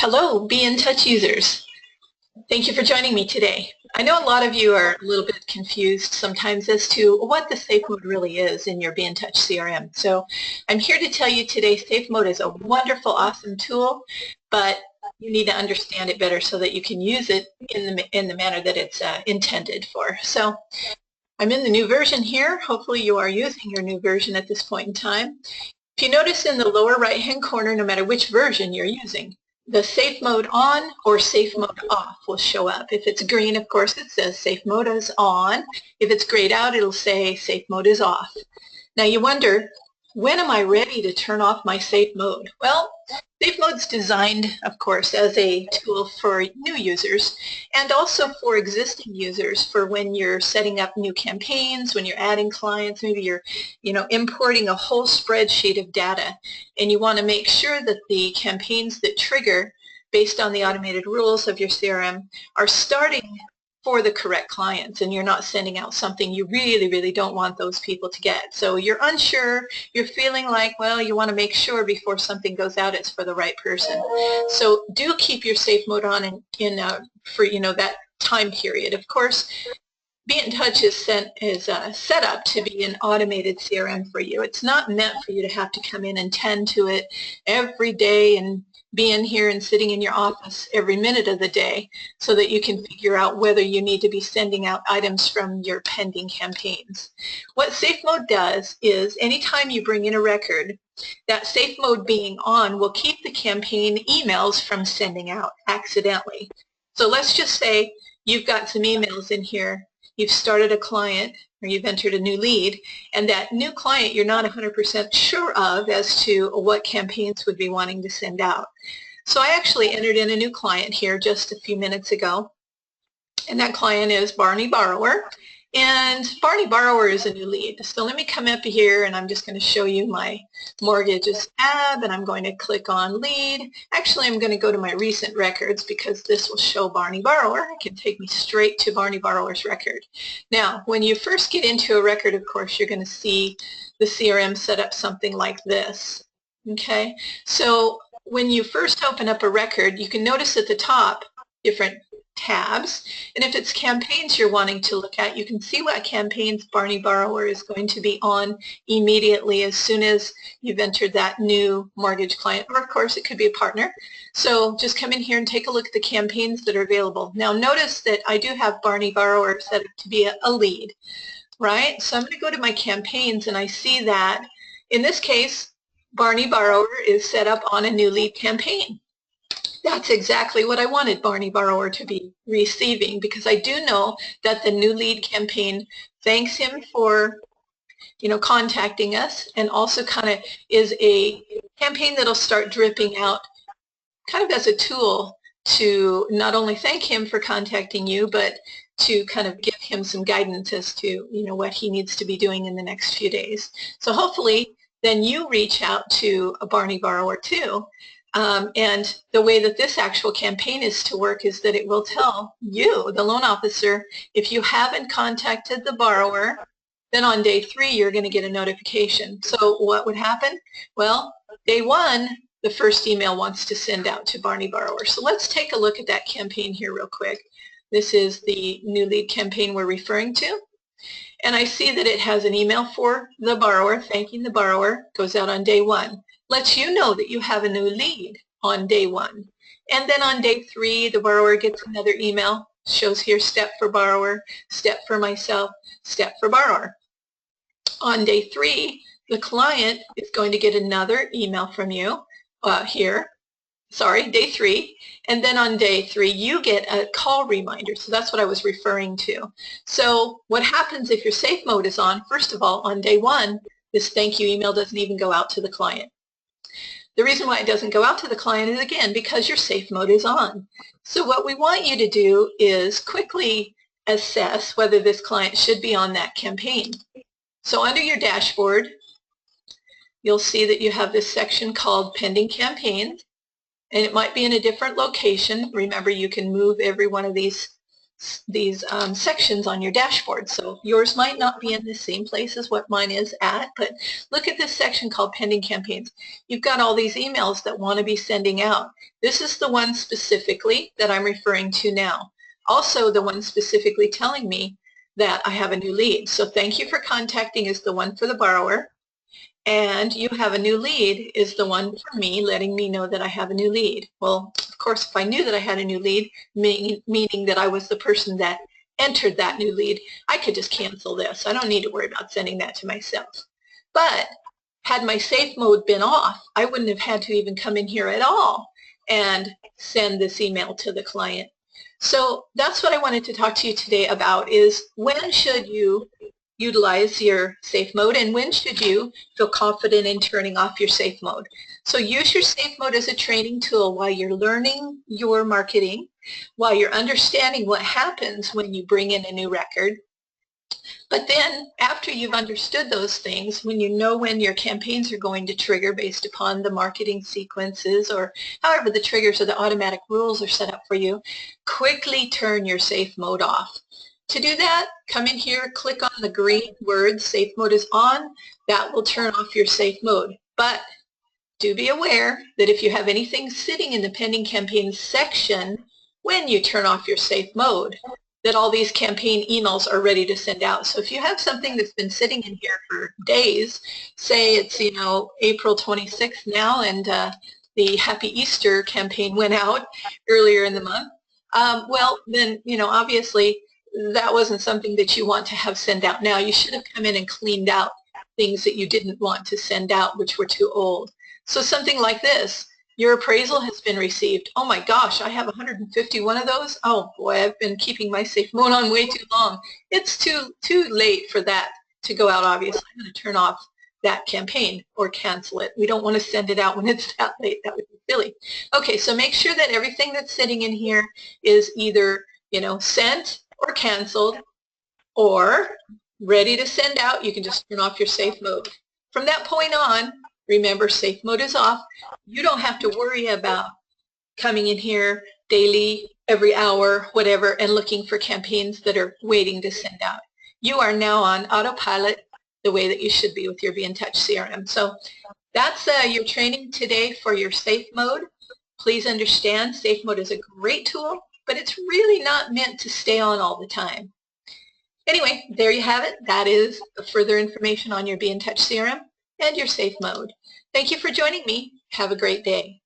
Hello, BNTouch users. Thank you for joining me today. I know a lot of you are a little bit confused sometimes as to what the Safe Mode really is in your BNTouch CRM. So I'm here to tell you today Safe Mode is a wonderful, awesome tool, but you need to understand it better so that you can use it in the manner that it's intended for. So I'm in the new version here. Hopefully you are using your new version at this point in time. If you notice in the lower right-hand corner, no matter which version you're using, the Safe Mode On or Safe Mode Off will show up. If it's green, of course, it says Safe Mode is on. If it's grayed out, it'll say Safe Mode is off. Now you wonder, when am I ready to turn off my Safe Mode? Well, Safe Mode's designed, of course, as a tool for new users and also for existing users for when you're setting up new campaigns, when you're adding clients, maybe you're importing a whole spreadsheet of data and you want to make sure that the campaigns that trigger based on the automated rules of your CRM are starting for the correct clients and you're not sending out something you really don't want those people to get. So you're unsure, you're feeling like, well, you want to make sure before something goes out it's for the right person. So do keep your Safe Mode on for that time period. Of course, BNTouch is set up to be an automated CRM for you. It's not meant for you to have to come in and tend to it every day and be in here and sitting in your office every minute of the day so that you can figure out whether you need to be sending out items from your pending campaigns. What Safe Mode does is anytime you bring in a record, that Safe Mode being on will keep the campaign emails from sending out accidentally. So let's just say you've got some emails in here, you've started a client or you've entered a new lead, and that new client you're not 100% sure of as to what campaigns would be wanting to send out. So I actually entered in a new client here just a few minutes ago, and that client is Barney Borrower. And Barney Borrower is a new lead. So let me come up here and I'm just going to show you my mortgages tab and I'm going to click on lead. Actually, I'm going to go to my recent records because this will show Barney Borrower. It can take me straight to Barney Borrower's record. Now, when you first get into a record, of course, you're going to see the CRM set up something like this. Okay, so when you first open up a record, you can notice at the top different tabs, and if it's campaigns you're wanting to look at, you can see what campaigns Barney Borrower is going to be on immediately as soon as you've entered that new mortgage client, or of course it could be a partner. So just come in here and take a look at the campaigns that are available. Now notice that I do have Barney Borrower set up to be a lead, right? So I'm going to go to my campaigns and I see that in this case Barney Borrower is set up on a new lead campaign. That's exactly what I wanted Barney Borrower to be receiving, because I do know that the new lead campaign thanks him for contacting us, and also kind of is a campaign that'll start dripping out kind of as a tool to not only thank him for contacting you, but to kind of give him some guidance as to what he needs to be doing in the next few days. So hopefully then you reach out to a Barney Borrower too. And the way that this actual campaign is to work is that it will tell you, the loan officer, if you haven't contacted the borrower, then on day 3 you're going to get a notification. So what would happen? Well, day 1, the first email wants to send out to Barney Borrower. So let's take a look at that campaign here real quick. This is the new lead campaign we're referring to. And I see that it has an email for the borrower, thanking the borrower, goes out on day 1. Lets you know that you have a new lead on day 1. And then on day 3, the borrower gets another email, shows here step for borrower, step for myself, step for borrower. On day 3, the client is going to get another email from you day 3, and then on day 3 you get a call reminder. So that's what I was referring to. So what happens if your Safe Mode is on? First of all, on day 1, this thank you email doesn't even go out to the client. The reason why it doesn't go out to the client is, again, because your Safe Mode is on. So what we want you to do is quickly assess whether this client should be on that campaign. So under your dashboard, you'll see that you have this section called Pending Campaigns, and it might be in a different location. Remember, you can move every one of these sections on your dashboard. So yours might not be in the same place as what mine is at, but look at this section called pending campaigns. You've got all these emails that want to be sending out. This is the one specifically that I'm referring to now. Also the one specifically telling me that I have a new lead. So thank you for contacting is the one for the borrower. And you have a new lead is the one for me, letting me know that I have a new lead. Well, of course, if I knew that I had a new lead, meaning that I was the person that entered that new lead, I could just cancel this. I don't need to worry about sending that to myself. But had my safe mode been off, I wouldn't have had to even come in here at all and send this email to the client. So that's what I wanted to talk to you today about is when should you utilize your safe mode and when should you feel confident in turning off your safe mode. So use your safe mode as a training tool while you're learning your marketing, while you're understanding what happens when you bring in a new record. But then after you've understood those things, when you know when your campaigns are going to trigger based upon the marketing sequences or however the triggers or the automatic rules are set up for you, quickly turn your safe mode off. To do that, come in here, click on the green word, safe mode is on. That will turn off your safe mode. But do be aware that if you have anything sitting in the pending campaigns section, when you turn off your safe mode, that all these campaign emails are ready to send out. So if you have something that's been sitting in here for days, say it's, April 26th now and the Happy Easter campaign went out earlier in the month, well, then, obviously, that wasn't something that you want to have send out now. You should have come in and cleaned out things that you didn't want to send out, which were too old. So something like this, your appraisal has been received. Oh my gosh, I have 151 of those. Oh boy, I've been keeping my safe mode on way too long. It's too late for that to go out, obviously. I'm going to turn off that campaign or cancel it. We don't want to send it out when it's that late. That would be silly. Okay, so make sure that everything that's sitting in here is either, sent or canceled or ready to send out. You can just turn off your safe mode. From that point on, remember safe mode is off. You don't have to worry about coming in here daily, every hour, whatever, and looking for campaigns that are waiting to send out. You are now on autopilot the way that you should be with your BNTouch CRM. So that's your training today for your safe mode. Please understand safe mode is a great tool, but it's really not meant to stay on all the time. Anyway, there you have it. That is further information on your BNTouch CRM and your safe mode. Thank you for joining me. Have a great day.